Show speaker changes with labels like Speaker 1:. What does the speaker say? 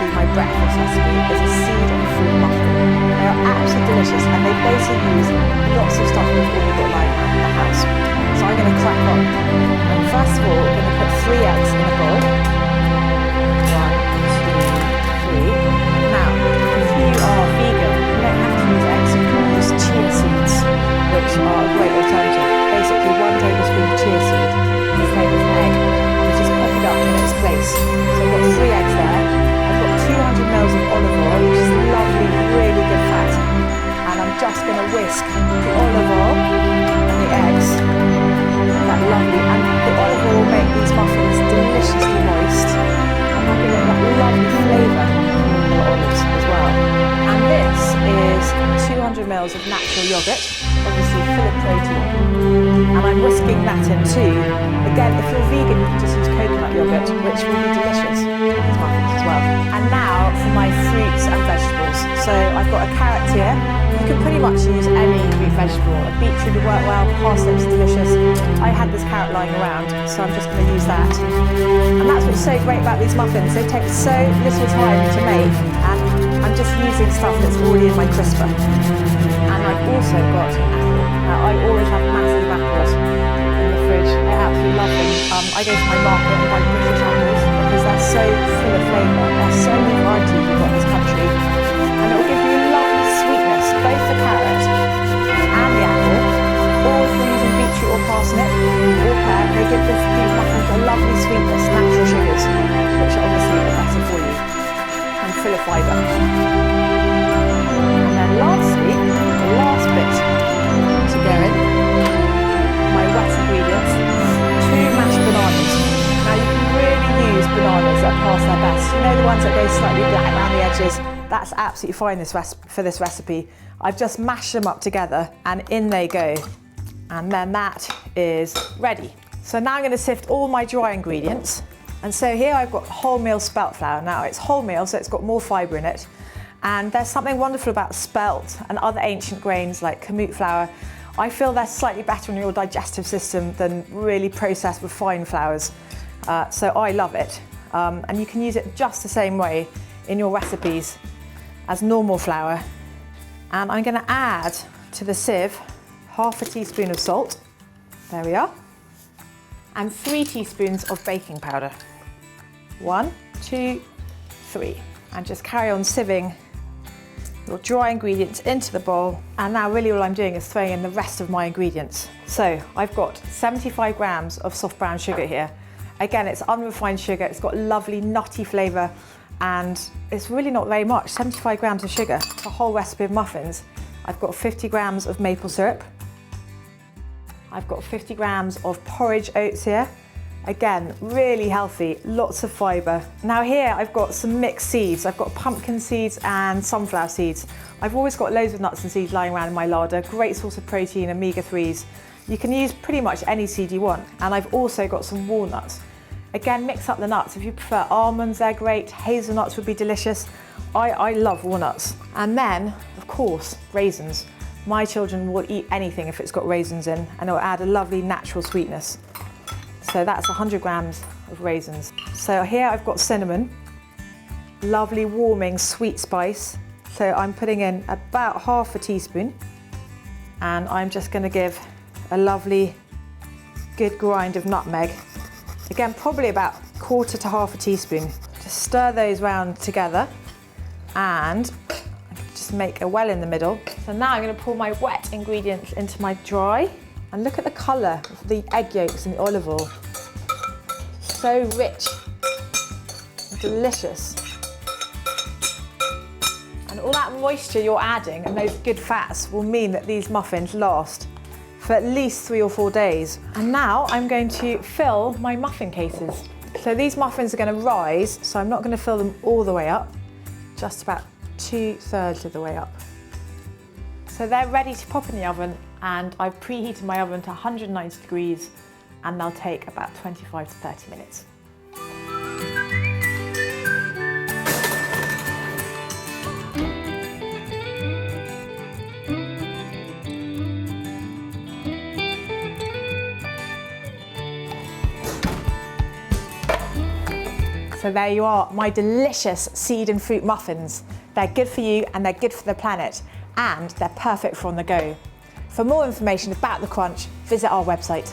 Speaker 1: be my breakfast recipe, is a seed and fruit muffin. They are absolutely delicious and they basically use lots of stuff we've already got lying around in the house. So I'm going to crack on. And first of all, I'm going to put 3 eggs in a bowl. 1, 2, 3. Now, if you are vegan, you don't have to use eggs, you can use chia seeds, which are a great alternative. Basically, 1 tablespoon of chia seed is the same as an egg. You just pop it up in its place. So I've got 3 eggs there. I've got 200 ml of olive oil, which is lovely, really good fat. And I'm just going to whisk the olive oil and the eggs. That lovely. And the olive oil will make these muffins deliciously moist. And I'll give it that lovely flavour from the olives as well. And this is 200 ml of natural yoghurt, obviously full of protein. And I'm whisking that in too. Again, if you're vegan, you can just use coconut yoghurt, which will be delicious in these muffins as well. And now for my fruits and vegetables. So I've got a carrot here. You can pretty much use any root vegetable. A beetroot would work well, parsnips delicious. I had this carrot lying around, so I'm just going to use that. And that's what's so great about these muffins. They take so little time to make, and I'm just using stuff that's already in my crisper. And I've also got an apple. Now, I always have massive apples in the fridge. I absolutely love them. I go to my market and buy British apples because they're so full of flavour. There's so many varieties we've got in this country. And it will give you lovely sweetness, both the carrot and the apple. Or if you're using beetroot or parsnip or pear, they give these muffins a lovely sweetness, natural sugars, which are obviously better for you and full of fibre. And then lastly, the last bit to go in, my wet ingredients, 2 mashed bananas. Now you can really use bananas that are past their best. You know, the ones that go slightly black around the edges. That's absolutely fine for this recipe. I've just mashed them up together and in they go. And then that is ready. So now I'm going to sift all my dry ingredients. And so here I've got wholemeal spelt flour. Now it's wholemeal, so it's got more fibre in it. And there's something wonderful about spelt and other ancient grains like kamut flour. I feel they're slightly better on your digestive system than really processed refined flours. So I love it. And you can use it just the same way in your recipes as normal flour. And I'm going to add to the sieve 1/2 teaspoon of salt. There we are. And 3 teaspoons of baking powder. 1, 2, 3. And just carry on sieving your dry ingredients into the bowl. And now really all I'm doing is throwing in the rest of my ingredients. So I've got 75 grams of soft brown sugar here. Again, it's unrefined sugar. It's got lovely nutty flavour and it's really not very much. 75 grams of sugar for a whole recipe of muffins. I've got 50 grams of maple syrup. I've got 50 grams of porridge oats here. Again, really healthy, lots of fibre. Now here I've got some mixed seeds. I've got pumpkin seeds and sunflower seeds. I've always got loads of nuts and seeds lying around in my larder. Great source of protein, omega-3s. You can use pretty much any seed you want. And I've also got some walnuts. Again, mix up the nuts. If you prefer almonds, they're great. Hazelnuts would be delicious. I love walnuts. And then, of course, raisins. My children will eat anything if it's got raisins in, and it'll add a lovely natural sweetness. So that's 100 grams of raisins. So here I've got cinnamon, lovely warming sweet spice. So I'm putting in about 1/2 teaspoon, and I'm just going to give a lovely good grind of nutmeg. Again, probably about 1/4 to 1/2 teaspoon. Just stir those round together and just make a well in the middle. So now I'm going to pour my wet ingredients into my dry. And look at the colour of the egg yolks and the olive oil. So rich, delicious. And all that moisture you're adding and those good fats will mean that these muffins last for at least 3 or 4 days. And now I'm going to fill my muffin cases. So these muffins are going to rise, so I'm not going to fill them all the way up, just about 2/3 of the way up. So they're ready to pop in the oven, and I've preheated my oven to 190 degrees, and they'll take about 25 to 30 minutes. So So there you are, my delicious seed and fruit muffins. They're good for you and they're good for the planet, and they're perfect for on the go. For more information about the Crunch, visit our website.